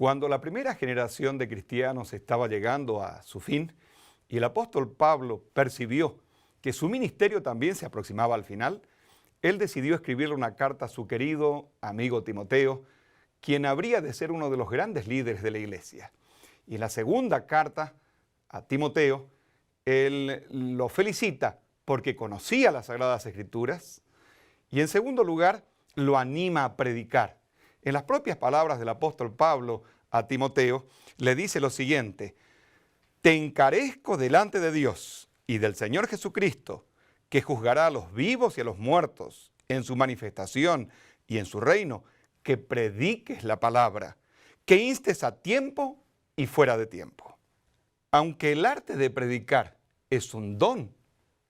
Cuando la primera generación de cristianos estaba llegando a su fin y el apóstol Pablo percibió que su ministerio también se aproximaba al final, él decidió escribirle una carta a su querido amigo Timoteo, quien habría de ser uno de los grandes líderes de la iglesia. Y en la segunda carta a Timoteo, él lo felicita porque conocía las Sagradas Escrituras y en segundo lugar lo anima a predicar. En las propias palabras del apóstol Pablo a Timoteo, le dice lo siguiente: te encarezco delante de Dios y del Señor Jesucristo, que juzgará a los vivos y a los muertos en su manifestación y en su reino, que prediques la palabra, que instes a tiempo y fuera de tiempo. Aunque el arte de predicar es un don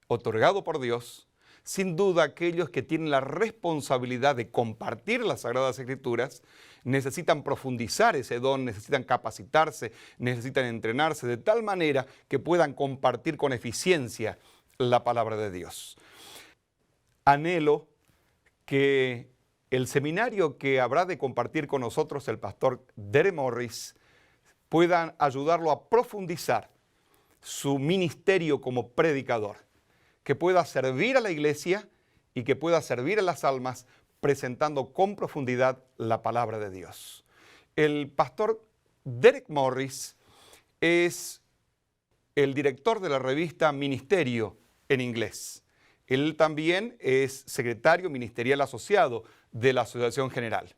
otorgado por Dios, sin duda aquellos que tienen la responsabilidad de compartir las Sagradas Escrituras necesitan profundizar ese don, necesitan capacitarse, necesitan entrenarse de tal manera que puedan compartir con eficiencia la palabra de Dios. Anhelo que el seminario que habrá de compartir con nosotros el pastor Derek Morris puedan ayudarlo a profundizar su ministerio como predicador, que pueda servir a la iglesia y que pueda servir a las almas presentando con profundidad la palabra de Dios. El pastor Derek Morris es el director de la revista Ministerio en inglés. Él también es secretario ministerial asociado de la Asociación General.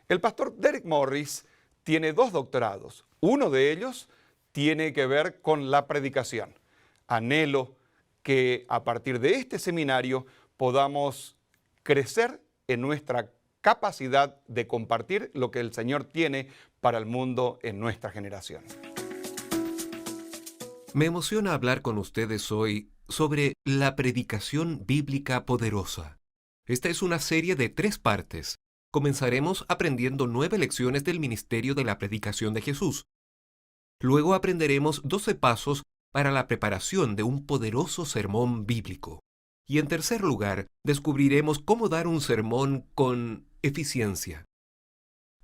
El pastor Derek Morris tiene 2 doctorados. Uno de ellos tiene que ver con la predicación. Anhelo que a partir de este seminario podamos crecer en nuestra capacidad de compartir lo que el Señor tiene para el mundo en nuestra generación. Me emociona hablar con ustedes hoy sobre la predicación bíblica poderosa. Esta es una serie de 3 partes. Comenzaremos aprendiendo 9 lecciones del ministerio de la predicación de Jesús. Luego aprenderemos 12 pasos para la preparación de un poderoso sermón bíblico. Y en tercer lugar, descubriremos cómo dar un sermón con eficiencia.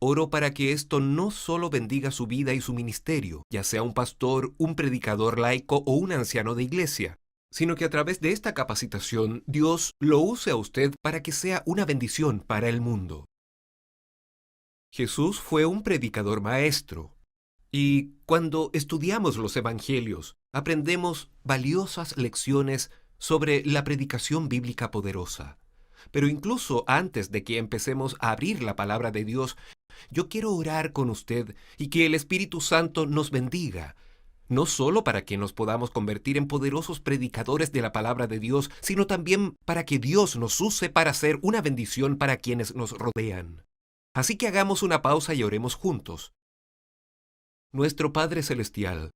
Oro para que esto no solo bendiga su vida y su ministerio, ya sea un pastor, un predicador laico o un anciano de iglesia, sino que a través de esta capacitación Dios lo use a usted para que sea una bendición para el mundo. Jesús fue un predicador maestro. Y cuando estudiamos los evangelios, aprendemos valiosas lecciones sobre la predicación bíblica poderosa. Pero incluso antes de que empecemos a abrir la palabra de Dios, yo quiero orar con usted y que el Espíritu Santo nos bendiga, no solo para que nos podamos convertir en poderosos predicadores de la palabra de Dios, sino también para que Dios nos use para ser una bendición para quienes nos rodean. Así que hagamos una pausa y oremos juntos. Nuestro Padre Celestial,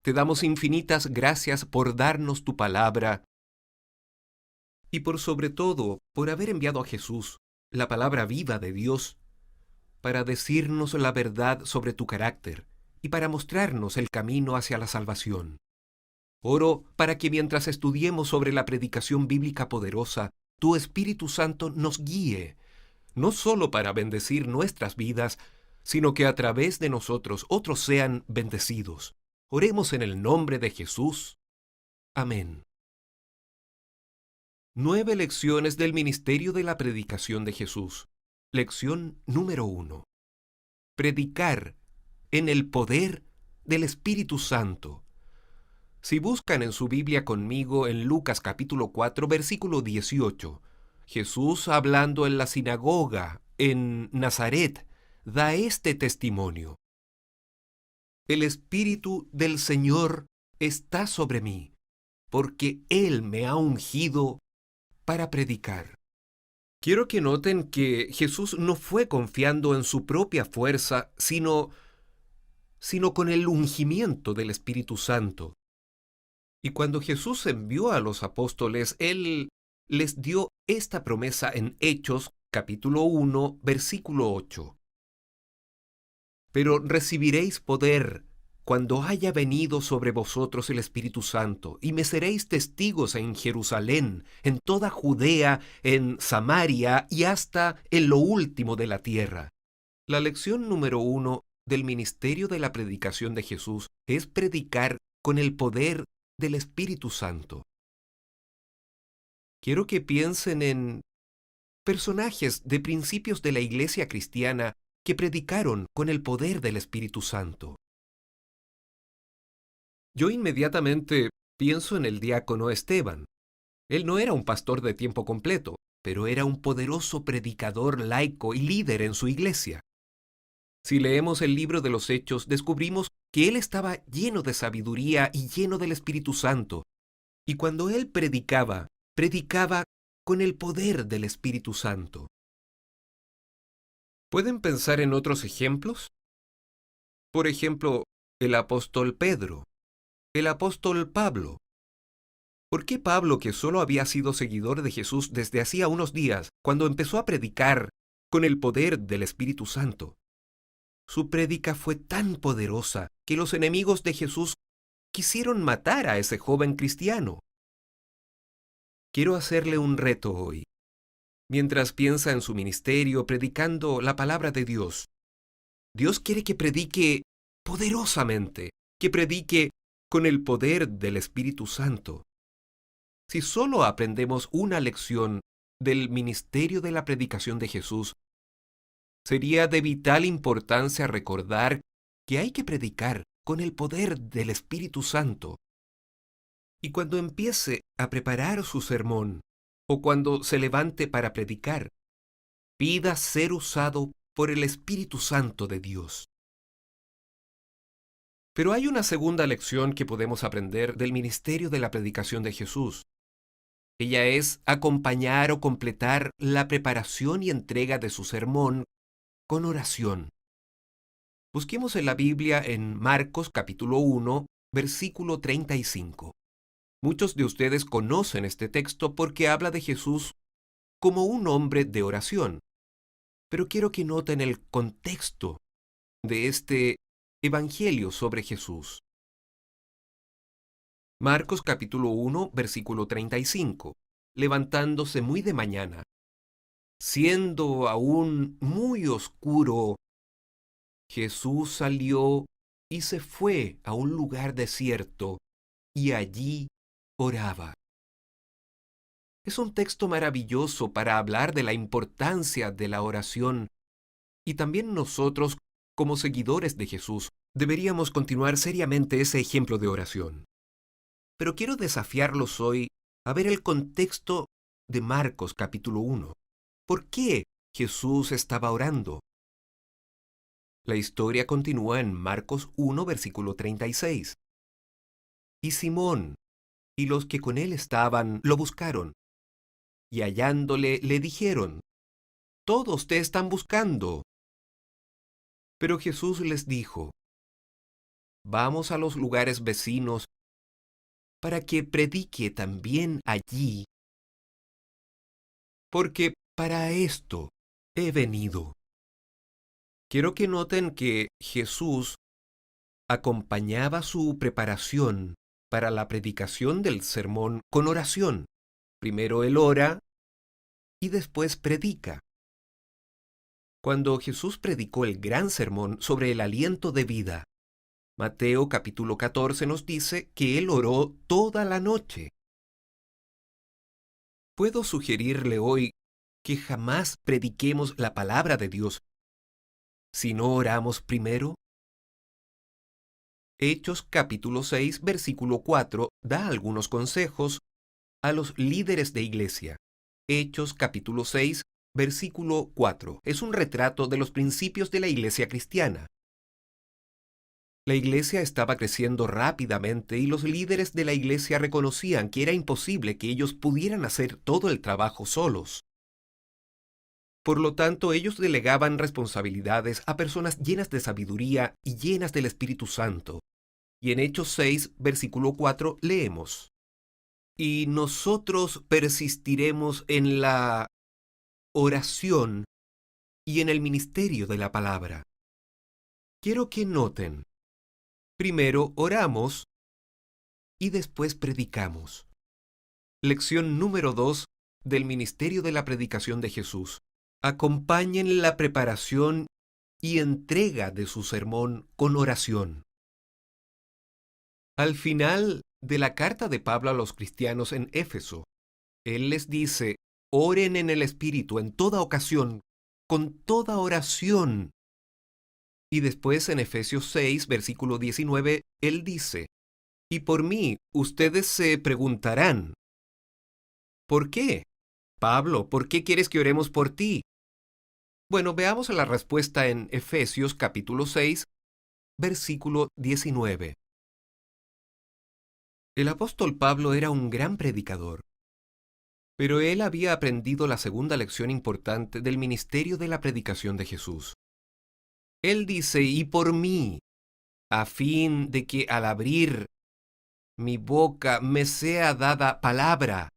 te damos infinitas gracias por darnos tu palabra y por sobre todo por haber enviado a Jesús, la palabra viva de Dios, para decirnos la verdad sobre tu carácter y para mostrarnos el camino hacia la salvación. Oro para que mientras estudiemos sobre la predicación bíblica poderosa, tu Espíritu Santo nos guíe, no solo para bendecir nuestras vidas, sino que a través de nosotros otros sean bendecidos. Oremos en el nombre de Jesús. Amén. 9 lecciones del ministerio de la predicación de Jesús. Lección número 1. Predicar en el poder del Espíritu Santo. Si buscan en su Biblia conmigo en Lucas capítulo 4, versículo 18, Jesús hablando en la sinagoga en Nazaret, da este testimonio. El Espíritu del Señor está sobre mí, porque Él me ha ungido para predicar. Quiero que noten que Jesús no fue confiando en su propia fuerza, sino con el ungimiento del Espíritu Santo. Y cuando Jesús envió a los apóstoles, Él les dio esta promesa en Hechos, capítulo 1, versículo 8. Pero recibiréis poder cuando haya venido sobre vosotros el Espíritu Santo, y me seréis testigos en Jerusalén, en toda Judea, en Samaria y hasta en lo último de la tierra. La lección número 1 del ministerio de la predicación de Jesús es predicar con el poder del Espíritu Santo. Quiero que piensen en personajes de principios de la iglesia cristiana que predicaron con el poder del Espíritu Santo. Yo inmediatamente pienso en el diácono Esteban. Él no era un pastor de tiempo completo, pero era un poderoso predicador laico y líder en su iglesia. Si leemos el libro de los Hechos, descubrimos que él estaba lleno de sabiduría y lleno del Espíritu Santo. Y cuando él predicaba con el poder del Espíritu Santo. ¿Pueden pensar en otros ejemplos? Por ejemplo, el apóstol Pedro, el apóstol Pablo. ¿Por qué Pablo, que solo había sido seguidor de Jesús desde hacía unos días, cuando empezó a predicar con el poder del Espíritu Santo? Su prédica fue tan poderosa que los enemigos de Jesús quisieron matar a ese joven cristiano. Quiero hacerle un reto hoy. Mientras piensa en su ministerio predicando la palabra de Dios, Dios quiere que predique poderosamente, que predique con el poder del Espíritu Santo. Si solo aprendemos una lección del ministerio de la predicación de Jesús, sería de vital importancia recordar que hay que predicar con el poder del Espíritu Santo. Y cuando empiece a preparar su sermón, o cuando se levante para predicar, pida ser usado por el Espíritu Santo de Dios. Pero hay una segunda lección que podemos aprender del ministerio de la predicación de Jesús. Ella es acompañar o completar la preparación y entrega de su sermón con oración. Busquemos en la Biblia en Marcos capítulo 1, versículo 35. Muchos de ustedes conocen este texto porque habla de Jesús como un hombre de oración. Pero quiero que noten el contexto de este evangelio sobre Jesús. Marcos capítulo 1, versículo 35. Levantándose muy de mañana, siendo aún muy oscuro, Jesús salió y se fue a un lugar desierto y allí oraba. Es un texto maravilloso para hablar de la importancia de la oración y también nosotros, como seguidores de Jesús, deberíamos continuar seriamente ese ejemplo de oración. Pero quiero desafiarlos hoy a ver el contexto de Marcos capítulo 1. ¿Por qué Jesús estaba orando? La historia continúa en Marcos 1, versículo 36. Y Simón y los que con él estaban lo buscaron, y hallándole le dijeron: «Todos te están buscando». Pero Jesús les dijo: «Vamos a los lugares vecinos para que predique también allí, porque para esto he venido». Quiero que noten que Jesús acompañaba su preparación para la predicación del sermón con oración. Primero él ora y después predica. Cuando Jesús predicó el gran sermón sobre el aliento de vida, Mateo capítulo 14 nos dice que él oró toda la noche. ¿Puedo sugerirle hoy que jamás prediquemos la palabra de Dios si no oramos primero? Hechos capítulo 6, versículo 4 da algunos consejos a los líderes de iglesia. Hechos capítulo 6, versículo 4 es un retrato de los principios de la iglesia cristiana. La iglesia estaba creciendo rápidamente y los líderes de la iglesia reconocían que era imposible que ellos pudieran hacer todo el trabajo solos. Por lo tanto, ellos delegaban responsabilidades a personas llenas de sabiduría y llenas del Espíritu Santo. Y en Hechos 6, versículo 4, leemos: «Y nosotros persistiremos en la oración y en el ministerio de la palabra». Quiero que noten: primero oramos y después predicamos. Lección número 2 del ministerio de la predicación de Jesús. Acompañen la preparación y entrega de su sermón con oración. Al final de la carta de Pablo a los cristianos en Éfeso, él les dice: oren en el Espíritu en toda ocasión, con toda oración. Y después en Efesios 6, versículo 19, él dice: y por mí ustedes se preguntarán, ¿por qué? Pablo, ¿por qué quieres que oremos por ti? Bueno, veamos la respuesta en Efesios capítulo 6, versículo 19. El apóstol Pablo era un gran predicador, pero él había aprendido la segunda lección importante del ministerio de la predicación de Jesús. Él dice: y por mí, a fin de que al abrir mi boca me sea dada palabra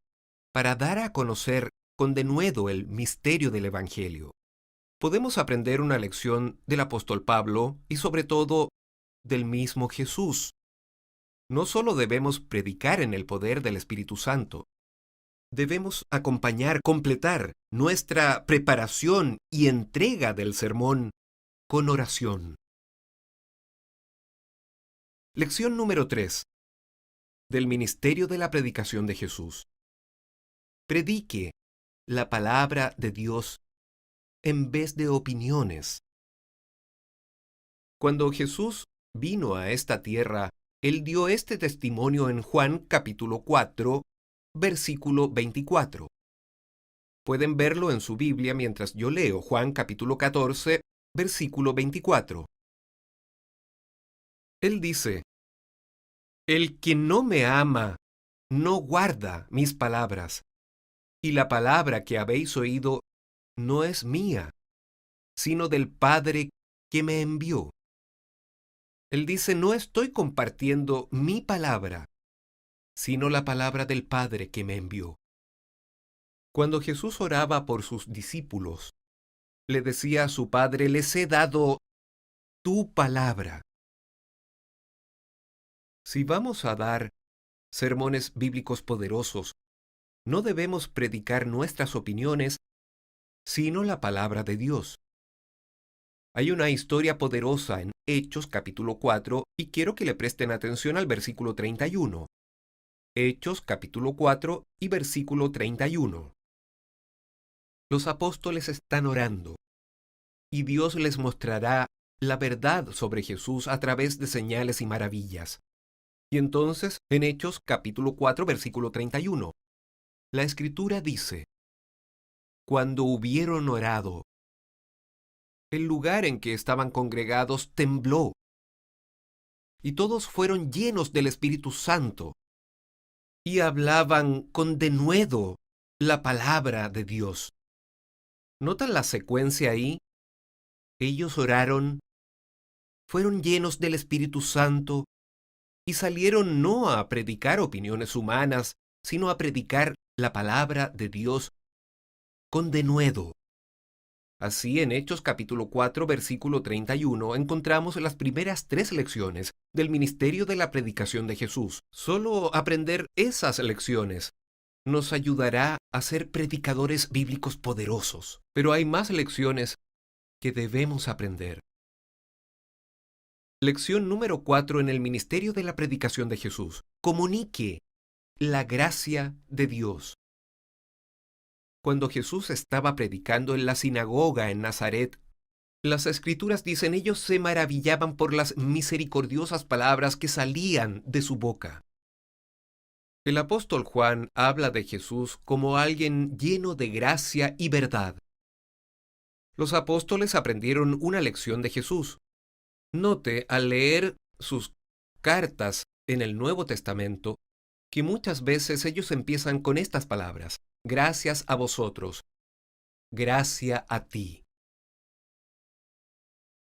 para dar a conocer con denuedo el misterio del Evangelio. Podemos aprender una lección del apóstol Pablo y sobre todo del mismo Jesús. No solo debemos predicar en el poder del Espíritu Santo, debemos acompañar, completar nuestra preparación y entrega del sermón con oración. Lección número 3. Del ministerio de la predicación de Jesús. Predique la palabra de Dios en vez de opiniones. Cuando Jesús vino a esta tierra, él dio este testimonio en Juan capítulo 4, versículo 24. Pueden verlo en su Biblia mientras yo leo Juan capítulo 14, versículo 24. Él dice: el que no me ama, no guarda mis palabras, y la palabra que habéis oído no es mía, sino del Padre que me envió. Él dice: no estoy compartiendo mi palabra, sino la palabra del Padre que me envió. Cuando Jesús oraba por sus discípulos, le decía a su Padre: les he dado tu palabra. Si vamos a dar sermones bíblicos poderosos, no debemos predicar nuestras opiniones, sino la palabra de Dios. Hay una historia poderosa en Hechos capítulo 4 y quiero que le presten atención al versículo 31. Hechos capítulo 4 y versículo 31. Los apóstoles están orando y Dios les mostrará la verdad sobre Jesús a través de señales y maravillas. Y entonces, en Hechos capítulo 4 versículo 31, la Escritura dice: cuando hubieron orado, el lugar en que estaban congregados tembló, y todos fueron llenos del Espíritu Santo, y hablaban con denuedo la palabra de Dios. ¿Notan la secuencia ahí? Ellos oraron, fueron llenos del Espíritu Santo, y salieron no a predicar opiniones humanas, sino a predicar la palabra de Dios con denuedo. Así, en Hechos capítulo 4, versículo 31, encontramos las primeras 3 lecciones del ministerio de la predicación de Jesús. Solo aprender esas lecciones nos ayudará a ser predicadores bíblicos poderosos. Pero hay más lecciones que debemos aprender. Lección número 4 en el ministerio de la predicación de Jesús. Comunique la gracia de Dios. Cuando Jesús estaba predicando en la sinagoga en Nazaret, las Escrituras dicen: ellos se maravillaban por las misericordiosas palabras que salían de su boca. El apóstol Juan habla de Jesús como alguien lleno de gracia y verdad. Los apóstoles aprendieron una lección de Jesús. Note, al leer sus cartas en el Nuevo Testamento, que muchas veces ellos empiezan con estas palabras: gracias a vosotros, gracia a ti.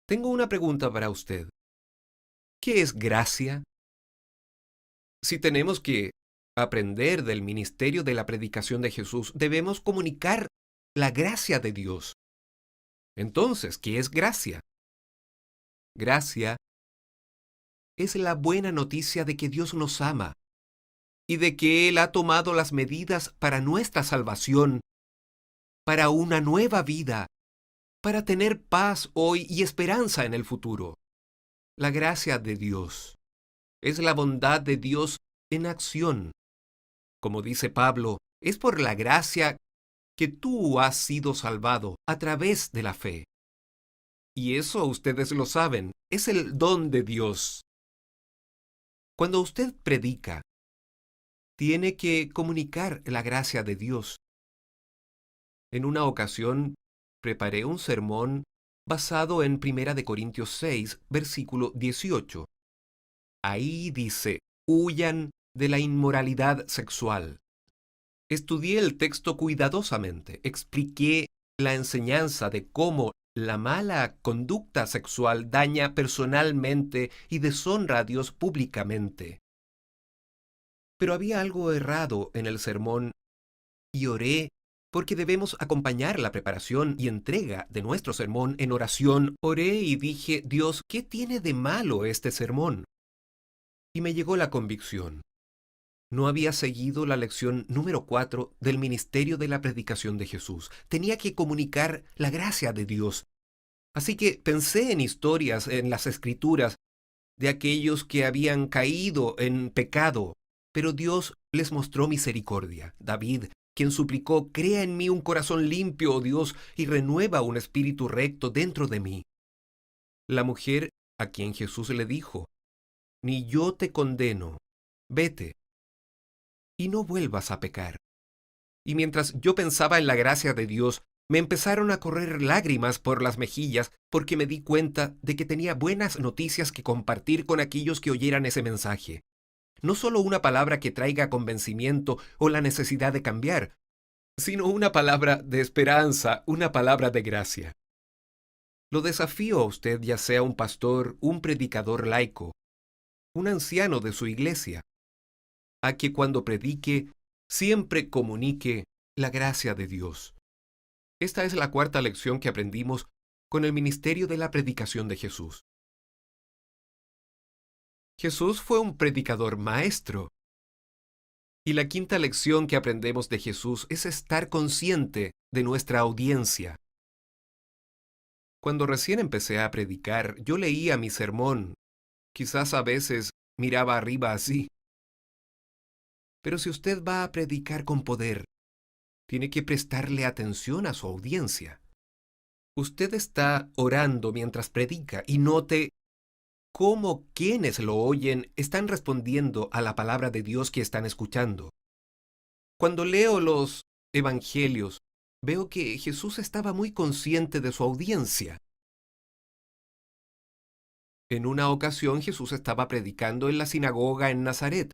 Tengo una pregunta para usted. ¿Qué es gracia? Si tenemos que aprender del ministerio de la predicación de Jesús, debemos comunicar la gracia de Dios. Entonces, ¿qué es gracia? Gracia es la buena noticia de que Dios nos ama y de que Él ha tomado las medidas para nuestra salvación, para una nueva vida, para tener paz hoy y esperanza en el futuro. La gracia de Dios es la bondad de Dios en acción. Como dice Pablo, es por la gracia que tú has sido salvado a través de la fe. Y eso ustedes lo saben, es el don de Dios. Cuando usted predica, tiene que comunicar la gracia de Dios. En una ocasión, preparé un sermón basado en 1 Corintios 6, versículo 18. Ahí dice, huyan de la inmoralidad sexual. Estudié el texto cuidadosamente, expliqué la enseñanza de cómo la mala conducta sexual daña personalmente y deshonra a Dios públicamente. Pero había algo errado en el sermón y oré porque debemos acompañar la preparación y entrega de nuestro sermón en oración. Oré y dije, Dios, ¿qué tiene de malo este sermón? Y me llegó la convicción. No había seguido la lección número 4 del ministerio de la predicación de Jesús. Tenía que comunicar la gracia de Dios. Así que pensé en historias en las Escrituras de aquellos que habían caído en pecado, pero Dios les mostró misericordia. David, quien suplicó, crea en mí un corazón limpio, oh Dios, y renueva un espíritu recto dentro de mí. La mujer a quien Jesús le dijo, ni yo te condeno, vete, y no vuelvas a pecar. Y mientras yo pensaba en la gracia de Dios, me empezaron a correr lágrimas por las mejillas porque me di cuenta de que tenía buenas noticias que compartir con aquellos que oyeran ese mensaje. No solo una palabra que traiga convencimiento o la necesidad de cambiar, sino una palabra de esperanza, una palabra de gracia. Lo desafío a usted, ya sea un pastor, un predicador laico, un anciano de su iglesia, a que cuando predique siempre comunique la gracia de Dios. Esta es la cuarta lección que aprendimos con el ministerio de la predicación de Jesús. Jesús fue un predicador maestro. Y la quinta lección que aprendemos de Jesús es estar consciente de nuestra audiencia. Cuando recién empecé a predicar, yo leía mi sermón. Quizás a veces miraba arriba así. Pero si usted va a predicar con poder, tiene que prestarle atención a su audiencia. Usted está orando mientras predica y note cómo quienes lo oyen están respondiendo a la palabra de Dios que están escuchando. Cuando leo los evangelios, veo que Jesús estaba muy consciente de su audiencia. En una ocasión Jesús estaba predicando en la sinagoga en Nazaret.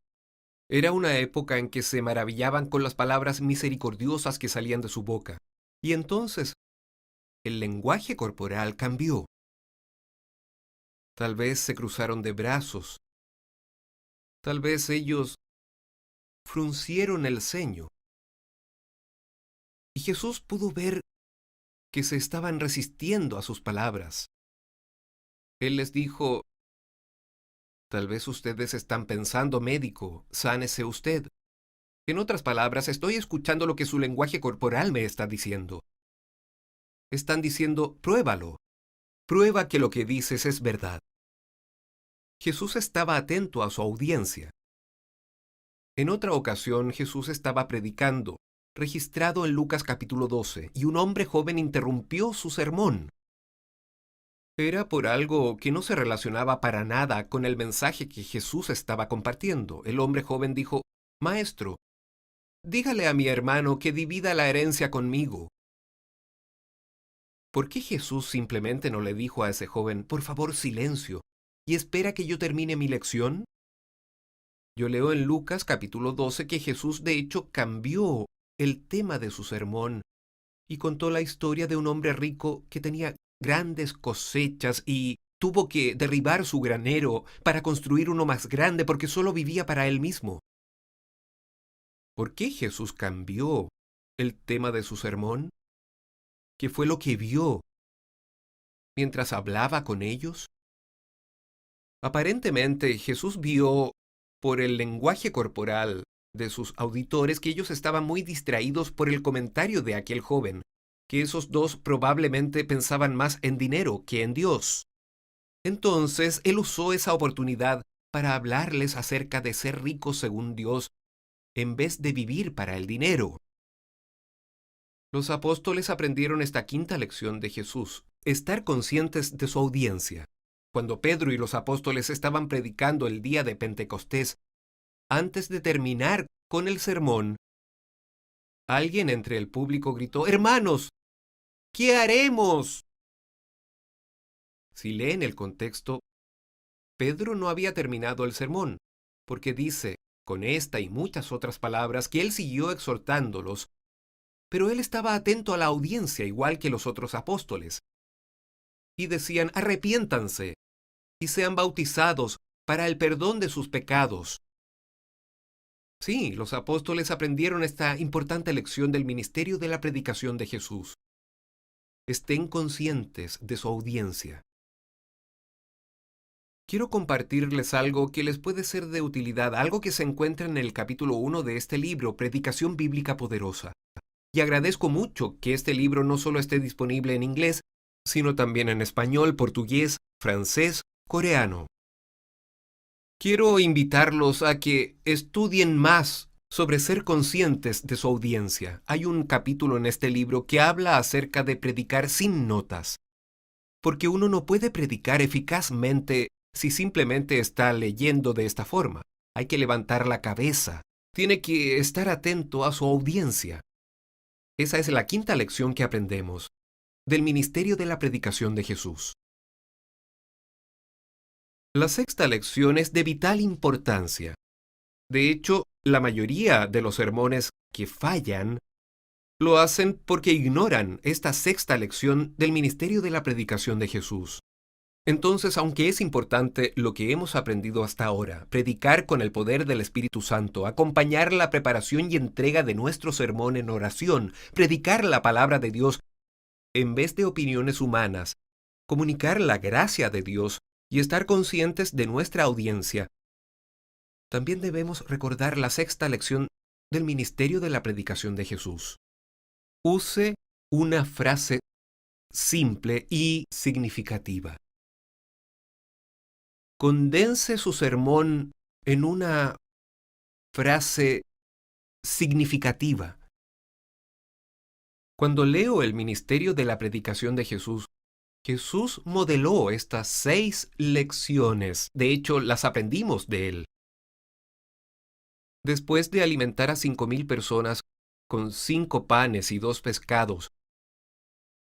Era una época en que se maravillaban con las palabras misericordiosas que salían de su boca. Y entonces, el lenguaje corporal cambió. Tal vez se cruzaron de brazos. Tal vez ellos fruncieron el ceño. Y Jesús pudo ver que se estaban resistiendo a sus palabras. Él les dijo, tal vez ustedes están pensando, médico, sánese usted. En otras palabras, estoy escuchando lo que su lenguaje corporal me está diciendo. Están diciendo, pruébalo. Prueba que lo que dices es verdad. Jesús estaba atento a su audiencia. En otra ocasión, Jesús estaba predicando, registrado en Lucas capítulo 12, y un hombre joven interrumpió su sermón. Era por algo que no se relacionaba para nada con el mensaje que Jesús estaba compartiendo. El hombre joven dijo, Maestro, dígale a mi hermano que divida la herencia conmigo. ¿Por qué Jesús simplemente no le dijo a ese joven, por favor, silencio, y espera que yo termine mi lección? Yo leo en Lucas capítulo 12 que Jesús de hecho cambió el tema de su sermón y contó la historia de un hombre rico que tenía grandes cosechas y tuvo que derribar su granero para construir uno más grande porque solo vivía para él mismo. ¿Por qué Jesús cambió el tema de su sermón? ¿Qué fue lo que vio mientras hablaba con ellos? Aparentemente Jesús vio por el lenguaje corporal de sus auditores que ellos estaban muy distraídos por el comentario de aquel joven, que esos dos probablemente pensaban más en dinero que en Dios. Entonces, él usó esa oportunidad para hablarles acerca de ser ricos según Dios en vez de vivir para el dinero. Los apóstoles aprendieron esta quinta lección de Jesús: estar conscientes de su audiencia. Cuando Pedro y los apóstoles estaban predicando el día de Pentecostés, antes de terminar con el sermón, alguien entre el público gritó: «Hermanos, ¿qué haremos?». Si leen el contexto, Pedro no había terminado el sermón, porque dice, con esta y muchas otras palabras, que él siguió exhortándolos, pero él estaba atento a la audiencia igual que los otros apóstoles. Y decían: «Arrepiéntanse y sean bautizados para el perdón de sus pecados». Sí, los apóstoles aprendieron esta importante lección del ministerio de la predicación de Jesús. Estén conscientes de su audiencia. Quiero compartirles algo que les puede ser de utilidad, algo que se encuentra en el capítulo 1 de este libro, Predicación Bíblica Poderosa. Y agradezco mucho que este libro no solo esté disponible en inglés, sino también en español, portugués, francés, coreano. Quiero invitarlos a que estudien más sobre ser conscientes de su audiencia. Hay un capítulo en este libro que habla acerca de predicar sin notas, porque uno no puede predicar eficazmente si simplemente está leyendo de esta forma. Hay que levantar la cabeza, tiene que estar atento a su audiencia. Esa es la quinta lección que aprendemos del ministerio de la predicación de Jesús. La sexta lección es de vital importancia. De hecho, la mayoría de los sermones que fallan lo hacen porque ignoran esta sexta lección del ministerio de la predicación de Jesús. Entonces, aunque es importante lo que hemos aprendido hasta ahora, predicar con el poder del Espíritu Santo, acompañar la preparación y entrega de nuestro sermón en oración, predicar la palabra de Dios en vez de opiniones humanas, comunicar la gracia de Dios y estar conscientes de nuestra audiencia, también debemos recordar la sexta lección del ministerio de la predicación de Jesús. Use una frase simple y significativa. Condense su sermón en una frase significativa. Cuando leo el ministerio de la predicación de Jesús, Jesús modeló estas 6 lecciones. De hecho, las aprendimos de él. Después de alimentar a 5,000 personas con 5 panes y 2 pescados,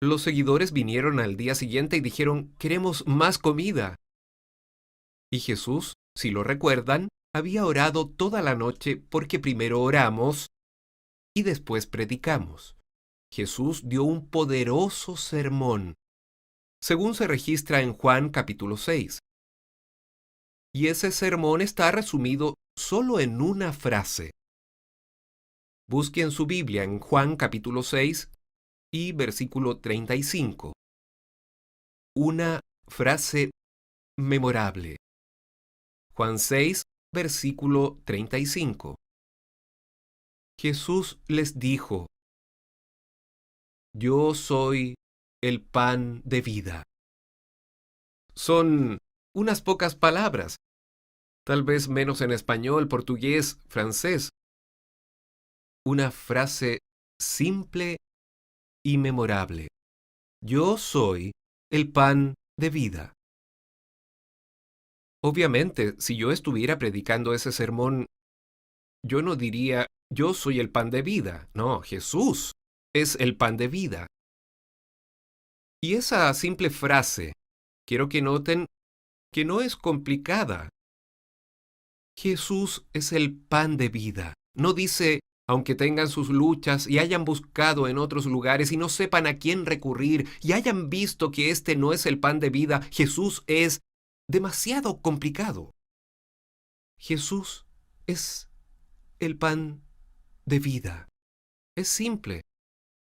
los seguidores vinieron al día siguiente y dijeron: «Queremos más comida». Y Jesús, si lo recuerdan, había orado toda la noche porque primero oramos y después predicamos. Jesús dio un poderoso sermón, según se registra en Juan capítulo 6. Y ese sermón está resumido solo en una frase. Busque en su Biblia en Juan capítulo 6 y versículo 35. Una frase memorable. Juan 6, versículo 35. Jesús les dijo: «Yo soy el pan de vida». Son unas pocas palabras, tal vez menos en español, portugués, francés. Una frase simple y memorable. Yo soy el pan de vida. Obviamente, si yo estuviera predicando ese sermón, yo no diría: «Yo soy el pan de vida». No, Jesús es el pan de vida. Y esa simple frase, quiero que noten que no es complicada. Jesús es el pan de vida. No dice: aunque tengan sus luchas y hayan buscado en otros lugares y no sepan a quién recurrir y hayan visto que este no es el pan de vida, Jesús es demasiado complicado. Jesús es el pan de vida. Es simple.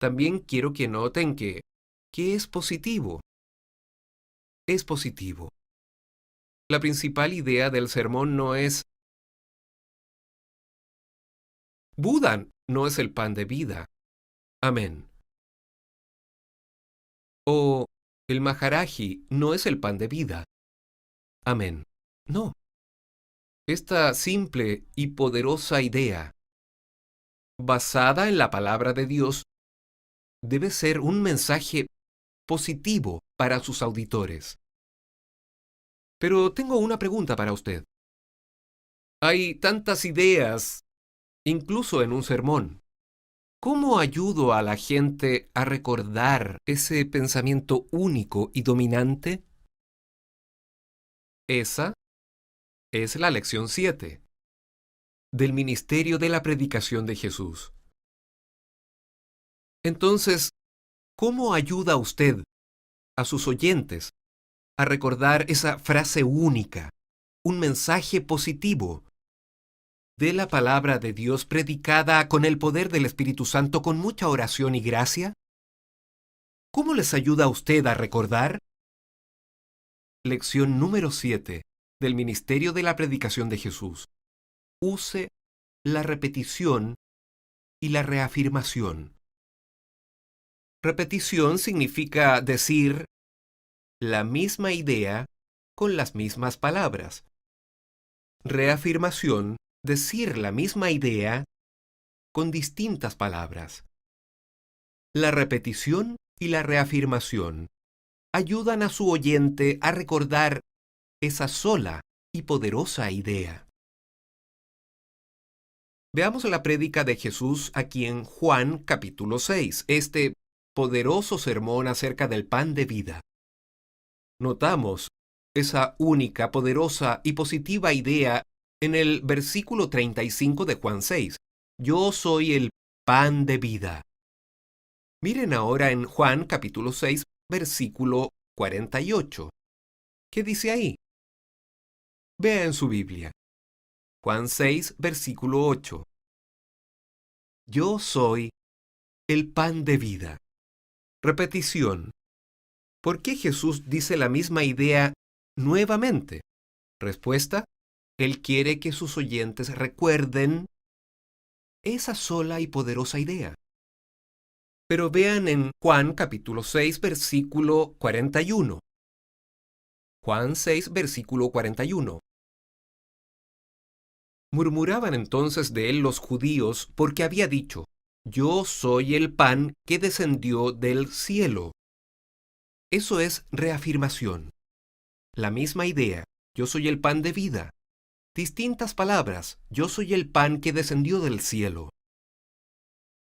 También quiero que noten que es positivo. Es positivo. La principal idea del sermón no es: Buda no es el pan de vida. Amén. O el Maharaji no es el pan de vida. Amén. No. Esta simple y poderosa idea, basada en la palabra de Dios, debe ser un mensaje positivo para sus auditores. Pero tengo una pregunta para usted. Hay tantas ideas, incluso en un sermón. ¿Cómo ayudo a la gente a recordar ese pensamiento único y dominante? Esa es la lección 7 del ministerio de la predicación de Jesús. Entonces, ¿cómo ayuda usted a sus oyentes a recordar esa frase única, un mensaje positivo de la palabra de Dios predicada con el poder del Espíritu Santo, con mucha oración y gracia? ¿Cómo les ayuda a usted a recordar? Lección número 7 del ministerio de la predicación de Jesús. Use la repetición y la reafirmación. Repetición significa decir la misma idea con las mismas palabras. Reafirmación, decir la misma idea con distintas palabras. La repetición y la reafirmación ayudan a su oyente a recordar esa sola y poderosa idea. Veamos la prédica de Jesús aquí en Juan capítulo 6, este poderoso sermón acerca del pan de vida. Notamos esa única, poderosa y positiva idea en el versículo 35 de Juan 6. Yo soy el pan de vida. Miren ahora en Juan capítulo 6, versículo 48. ¿Qué dice ahí? Vea en su Biblia. Juan 6, versículo 8. Yo soy el pan de vida. Repetición. ¿Por qué Jesús dice la misma idea nuevamente? Respuesta: Él quiere que sus oyentes recuerden esa sola y poderosa idea. Pero vean en Juan capítulo 6, versículo 41. Juan 6, versículo 41. Murmuraban entonces de él los judíos porque había dicho: Yo soy el pan que descendió del cielo. Eso es reafirmación. La misma idea: yo soy el pan de vida. Distintas palabras: yo soy el pan que descendió del cielo.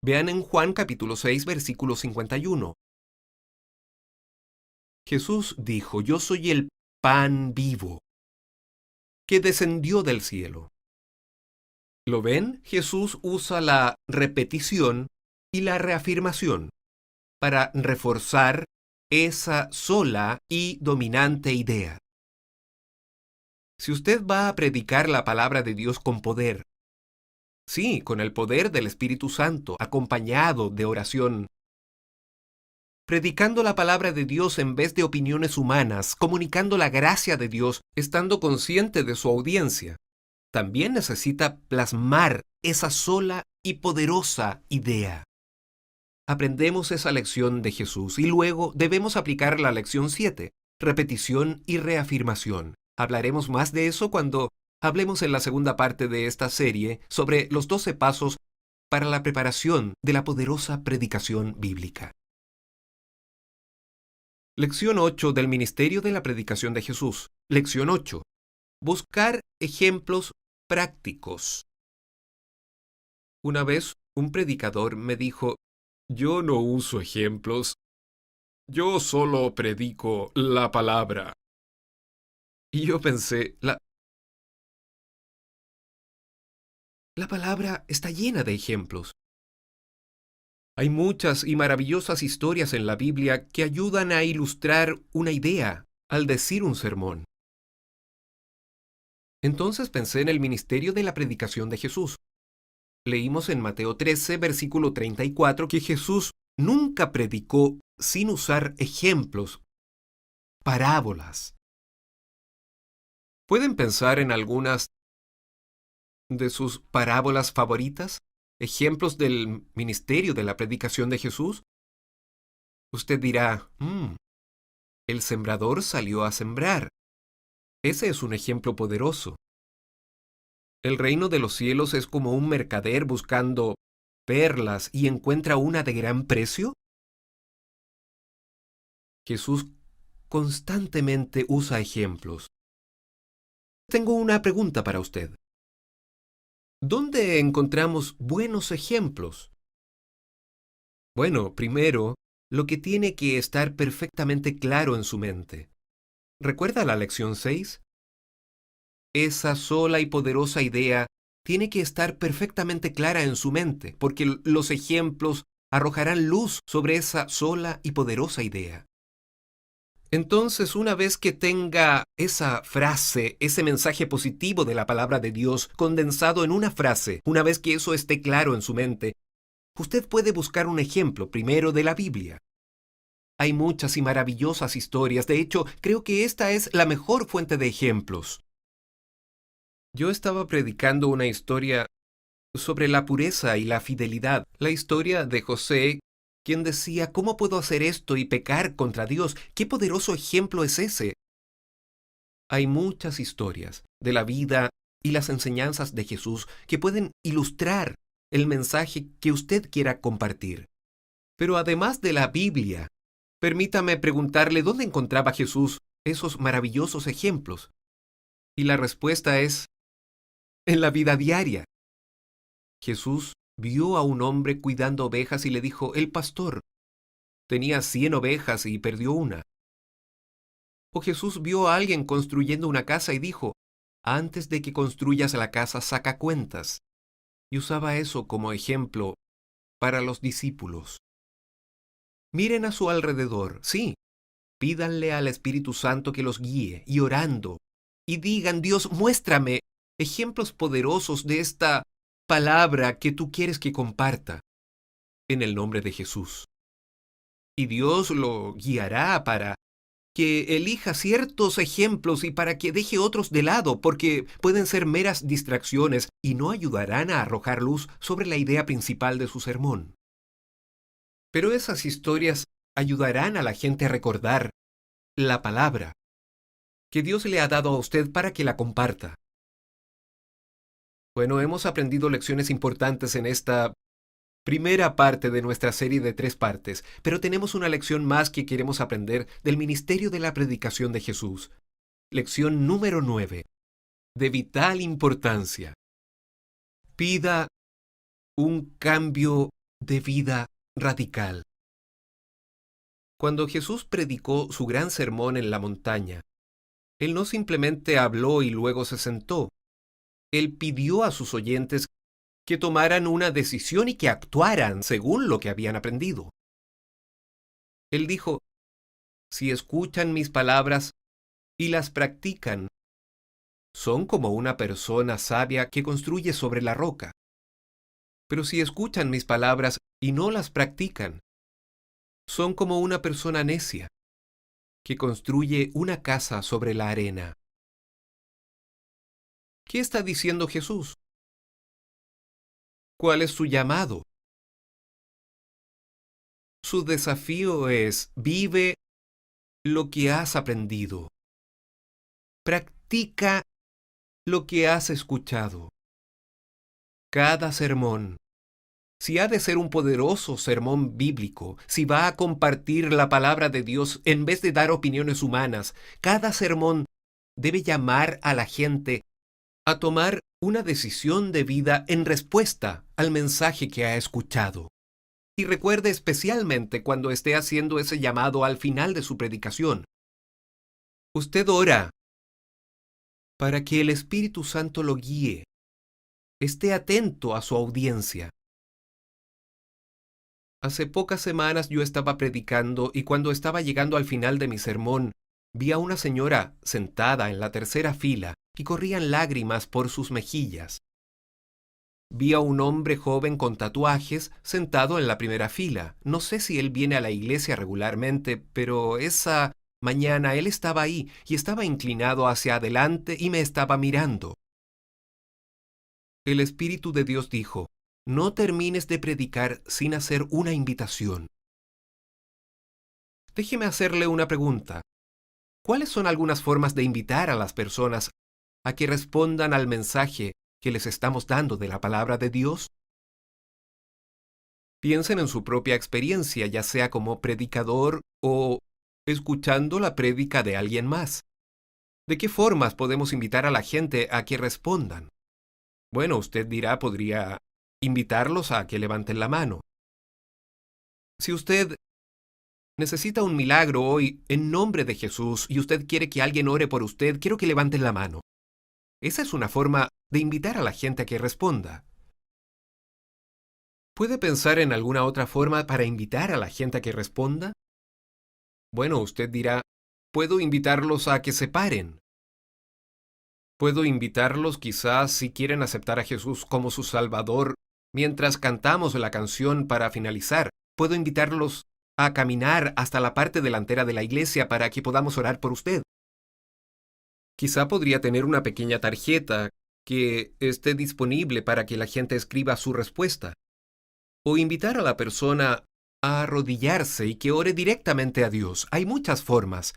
Vean en Juan capítulo 6, versículo 51. Jesús dijo: Yo soy el pan vivo, que descendió del cielo. ¿Lo ven? Jesús usa la repetición y la reafirmación para reforzar esa sola y dominante idea. Si usted va a predicar la palabra de Dios con poder, sí, con el poder del Espíritu Santo, acompañado de oración, predicando la palabra de Dios en vez de opiniones humanas, comunicando la gracia de Dios, estando consciente de su audiencia, también necesita plasmar esa sola y poderosa idea. Aprendemos esa lección de Jesús y luego debemos aplicar la lección 7, repetición y reafirmación. Hablaremos más de eso cuando hablemos en la segunda parte de esta serie sobre los 12 pasos para la preparación de la poderosa predicación bíblica. Lección 8 del Ministerio de la Predicación de Jesús. Lección 8. Buscar ejemplos prácticos. Una vez un predicador me dijo: yo no uso ejemplos, yo solo predico la palabra. Y yo pensé, la palabra está llena de ejemplos. Hay muchas y maravillosas historias en la Biblia que ayudan a ilustrar una idea al decir un sermón. Entonces pensé en el ministerio de la predicación de Jesús. Leímos en Mateo 13, versículo 34, que Jesús nunca predicó sin usar ejemplos, parábolas. ¿Pueden pensar en algunas de sus parábolas favoritas? ¿Ejemplos del ministerio de la predicación de Jesús? Usted dirá, el sembrador salió a sembrar. Ese es un ejemplo poderoso. El reino de los cielos es como un mercader buscando perlas y encuentra una de gran precio. Jesús constantemente usa ejemplos. Tengo una pregunta para usted. ¿Dónde encontramos buenos ejemplos? Bueno, primero, lo que tiene que estar perfectamente claro en su mente. ¿Recuerda la lección 6? Esa sola y poderosa idea tiene que estar perfectamente clara en su mente, porque los ejemplos arrojarán luz sobre esa sola y poderosa idea. Entonces, una vez que tenga esa frase, ese mensaje positivo de la palabra de Dios condensado en una frase, una vez que eso esté claro en su mente, usted puede buscar un ejemplo primero de la Biblia. Hay muchas y maravillosas historias. De hecho, creo que esta es la mejor fuente de ejemplos. Yo estaba predicando una historia sobre la pureza y la fidelidad. La historia de José, quien decía, ¿cómo puedo hacer esto y pecar contra Dios? ¿Qué poderoso ejemplo es ese? Hay muchas historias de la vida y las enseñanzas de Jesús que pueden ilustrar el mensaje que usted quiera compartir. Pero además de la Biblia, permítame preguntarle dónde encontraba Jesús esos maravillosos ejemplos. Y la respuesta es en la vida diaria. Jesús vio a un hombre cuidando ovejas y le dijo, el pastor tenía 100 ovejas y perdió una. O Jesús vio a alguien construyendo una casa y dijo, antes de que construyas la casa, saca cuentas. Y usaba eso como ejemplo para los discípulos. Miren a su alrededor, sí, pídanle al Espíritu Santo que los guíe y orando, y digan, Dios, muéstrame ejemplos poderosos de esta palabra que tú quieres que comparta, en el nombre de Jesús. Y Dios lo guiará para que elija ciertos ejemplos y para que deje otros de lado, porque pueden ser meras distracciones y no ayudarán a arrojar luz sobre la idea principal de su sermón. Pero esas historias ayudarán a la gente a recordar la palabra que Dios le ha dado a usted para que la comparta. Bueno, hemos aprendido lecciones importantes en esta primera parte de nuestra serie de 3 partes, pero tenemos una lección más que queremos aprender del ministerio de la predicación de Jesús. Lección número 9, de vital importancia. Pida un cambio de vida radical. Cuando Jesús predicó su gran sermón en la montaña, Él no simplemente habló y luego se sentó. Él pidió a sus oyentes que tomaran una decisión y que actuaran según lo que habían aprendido. Él dijo, si escuchan mis palabras y las practican, son como una persona sabia que construye sobre la roca. Pero si escuchan mis palabras y no las practican, son como una persona necia que construye una casa sobre la arena. ¿Qué está diciendo Jesús? ¿Cuál es su llamado? Su desafío es, vive lo que has aprendido. Practica lo que has escuchado. Cada sermón, si ha de ser un poderoso sermón bíblico, si va a compartir la palabra de Dios en vez de dar opiniones humanas, cada sermón debe llamar a la gente a tomar una decisión de vida en respuesta al mensaje que ha escuchado. Y recuerde especialmente cuando esté haciendo ese llamado al final de su predicación. Usted ora para que el Espíritu Santo lo guíe. Esté atento a su audiencia. Hace pocas semanas yo estaba predicando y cuando estaba llegando al final de mi sermón, vi a una señora sentada en la tercera fila y corrían lágrimas por sus mejillas. Vi a un hombre joven con tatuajes sentado en la primera fila. No sé si él viene a la iglesia regularmente, pero esa mañana él estaba ahí y estaba inclinado hacia adelante y me estaba mirando. El Espíritu de Dios dijo, no termines de predicar sin hacer una invitación. Déjeme hacerle una pregunta. ¿Cuáles son algunas formas de invitar a las personas a que respondan al mensaje que les estamos dando de la palabra de Dios? Piensen en su propia experiencia, ya sea como predicador o escuchando la prédica de alguien más. ¿De qué formas podemos invitar a la gente a que respondan? Bueno, usted dirá, podría invitarlos a que levanten la mano. Si usted necesita un milagro hoy en nombre de Jesús y usted quiere que alguien ore por usted, quiero que levanten la mano. Esa es una forma de invitar a la gente a que responda. ¿Puede pensar en alguna otra forma para invitar a la gente a que responda? Bueno, usted dirá, puedo invitarlos a que se paren. Puedo invitarlos quizás si quieren aceptar a Jesús como su Salvador mientras cantamos la canción para finalizar. Puedo invitarlos a caminar hasta la parte delantera de la iglesia para que podamos orar por usted. Quizá podría tener una pequeña tarjeta que esté disponible para que la gente escriba su respuesta. O invitar a la persona a arrodillarse y que ore directamente a Dios. Hay muchas formas.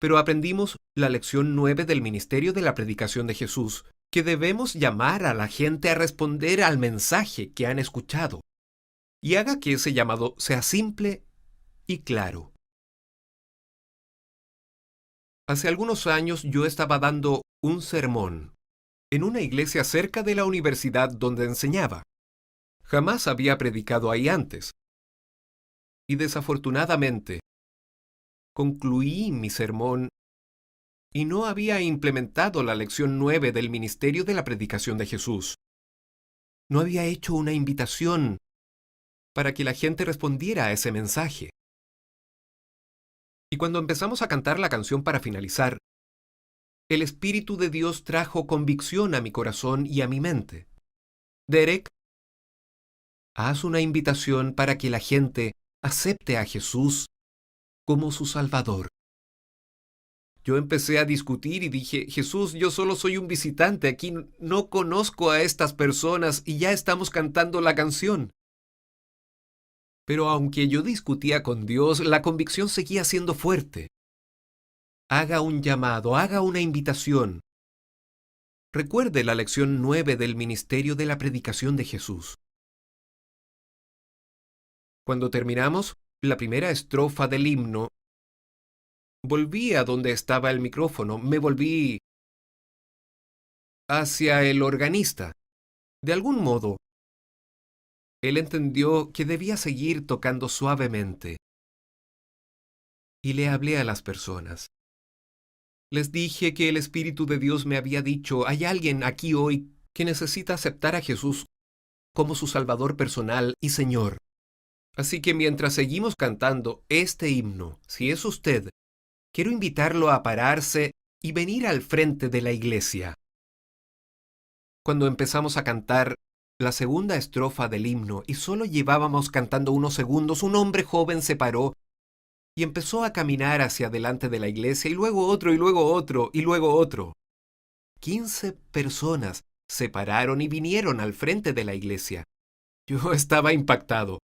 Pero aprendimos la lección 9 del ministerio de la predicación de Jesús, que debemos llamar a la gente a responder al mensaje que han escuchado. Y haga que ese llamado sea simple y claro. Hace algunos años yo estaba dando un sermón en una iglesia cerca de la universidad donde enseñaba. Jamás había predicado ahí antes. Y desafortunadamente, concluí mi sermón y no había implementado la lección 9 del ministerio de la predicación de Jesús. No había hecho una invitación para que la gente respondiera a ese mensaje. Y cuando empezamos a cantar la canción para finalizar, el Espíritu de Dios trajo convicción a mi corazón y a mi mente. Derek, haz una invitación para que la gente acepte a Jesús como su Salvador. Yo empecé a discutir y dije, Jesús, yo solo soy un visitante aquí, no conozco a estas personas y ya estamos cantando la canción. Pero aunque yo discutía con Dios, la convicción seguía siendo fuerte. Haga un llamado, haga una invitación. Recuerde la lección 9 del ministerio de la predicación de Jesús. Cuando terminamos la primera estrofa del himno, volví a donde estaba el micrófono, me volví hacia el organista. De algún modo, él entendió que debía seguir tocando suavemente. Y le hablé a las personas. Les dije que el Espíritu de Dios me había dicho, hay alguien aquí hoy que necesita aceptar a Jesús como su Salvador personal y Señor. Así que mientras seguimos cantando este himno, si es usted, quiero invitarlo a pararse y venir al frente de la iglesia. Cuando empezamos a cantar la segunda estrofa del himno y solo llevábamos cantando unos segundos, un hombre joven se paró y empezó a caminar hacia adelante de la iglesia y luego otro y luego otro y luego otro. 15 personas se pararon y vinieron al frente de la iglesia. Yo estaba impactado.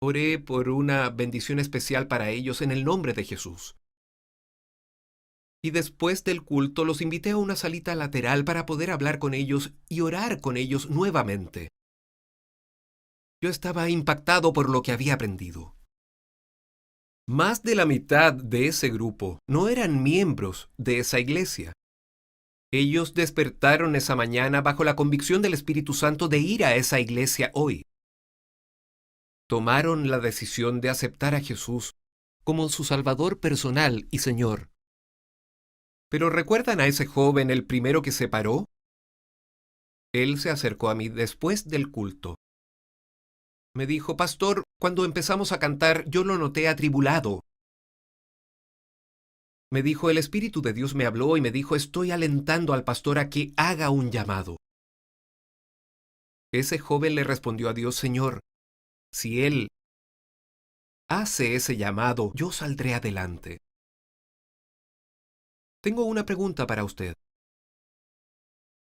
Oré por una bendición especial para ellos en el nombre de Jesús. Y después del culto los invité a una salita lateral para poder hablar con ellos y orar con ellos nuevamente. Yo estaba impactado por lo que había aprendido. Más de la mitad de ese grupo no eran miembros de esa iglesia. Ellos despertaron esa mañana bajo la convicción del Espíritu Santo de ir a esa iglesia hoy. Tomaron la decisión de aceptar a Jesús como su Salvador personal y Señor. ¿Pero recuerdan a ese joven, el primero que se paró? Él se acercó a mí después del culto. Me dijo, Pastor, cuando empezamos a cantar, yo lo noté atribulado. Me dijo, el Espíritu de Dios me habló y me dijo, estoy alentando al pastor a que haga un llamado. Ese joven le respondió a Dios, Señor, si él hace ese llamado, yo saldré adelante. Tengo una pregunta para usted.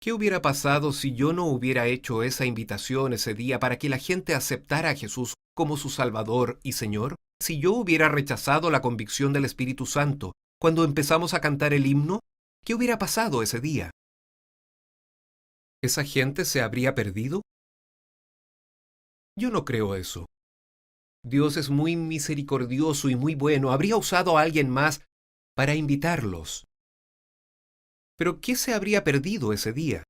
¿Qué hubiera pasado si yo no hubiera hecho esa invitación ese día para que la gente aceptara a Jesús como su Salvador y Señor? Si yo hubiera rechazado la convicción del Espíritu Santo cuando empezamos a cantar el himno, ¿qué hubiera pasado ese día? ¿Esa gente se habría perdido? Yo no creo eso. Dios es muy misericordioso y muy bueno. Habría usado a alguien más para invitarlos. Pero ¿qué se habría perdido ese día?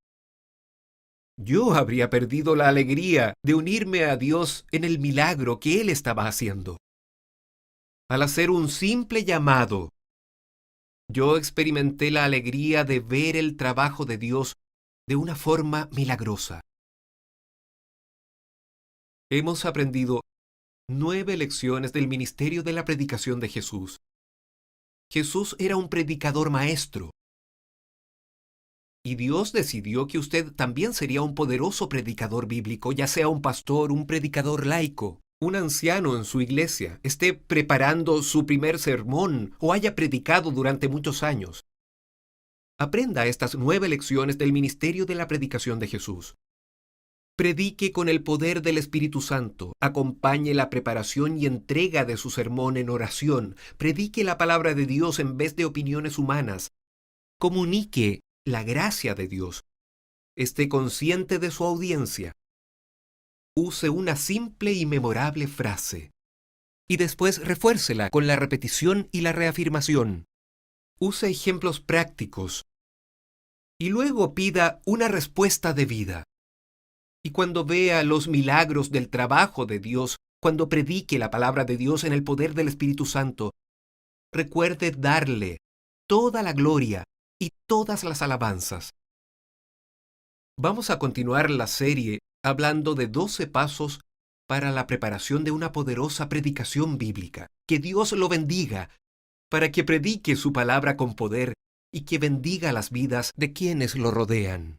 Yo habría perdido la alegría de unirme a Dios en el milagro que Él estaba haciendo. Al hacer un simple llamado, yo experimenté la alegría de ver el trabajo de Dios de una forma milagrosa. Hemos aprendido 9 lecciones del ministerio de la predicación de Jesús. Jesús era un predicador maestro. Y Dios decidió que usted también sería un poderoso predicador bíblico, ya sea un pastor, un predicador laico, un anciano en su iglesia, esté preparando su primer sermón o haya predicado durante muchos años. Aprenda estas 9 lecciones del ministerio de la predicación de Jesús. Predique con el poder del Espíritu Santo, acompañe la preparación y entrega de su sermón en oración, predique la palabra de Dios en vez de opiniones humanas, comunique la gracia de Dios, esté consciente de su audiencia, use una simple y memorable frase, y después refuércela con la repetición y la reafirmación. Use ejemplos prácticos, y luego pida una respuesta de vida. Y cuando vea los milagros del trabajo de Dios, cuando predique la palabra de Dios en el poder del Espíritu Santo, recuerde darle toda la gloria y todas las alabanzas. Vamos a continuar la serie hablando de 12 pasos para la preparación de una poderosa predicación bíblica. Que Dios lo bendiga para que predique su palabra con poder y que bendiga las vidas de quienes lo rodean.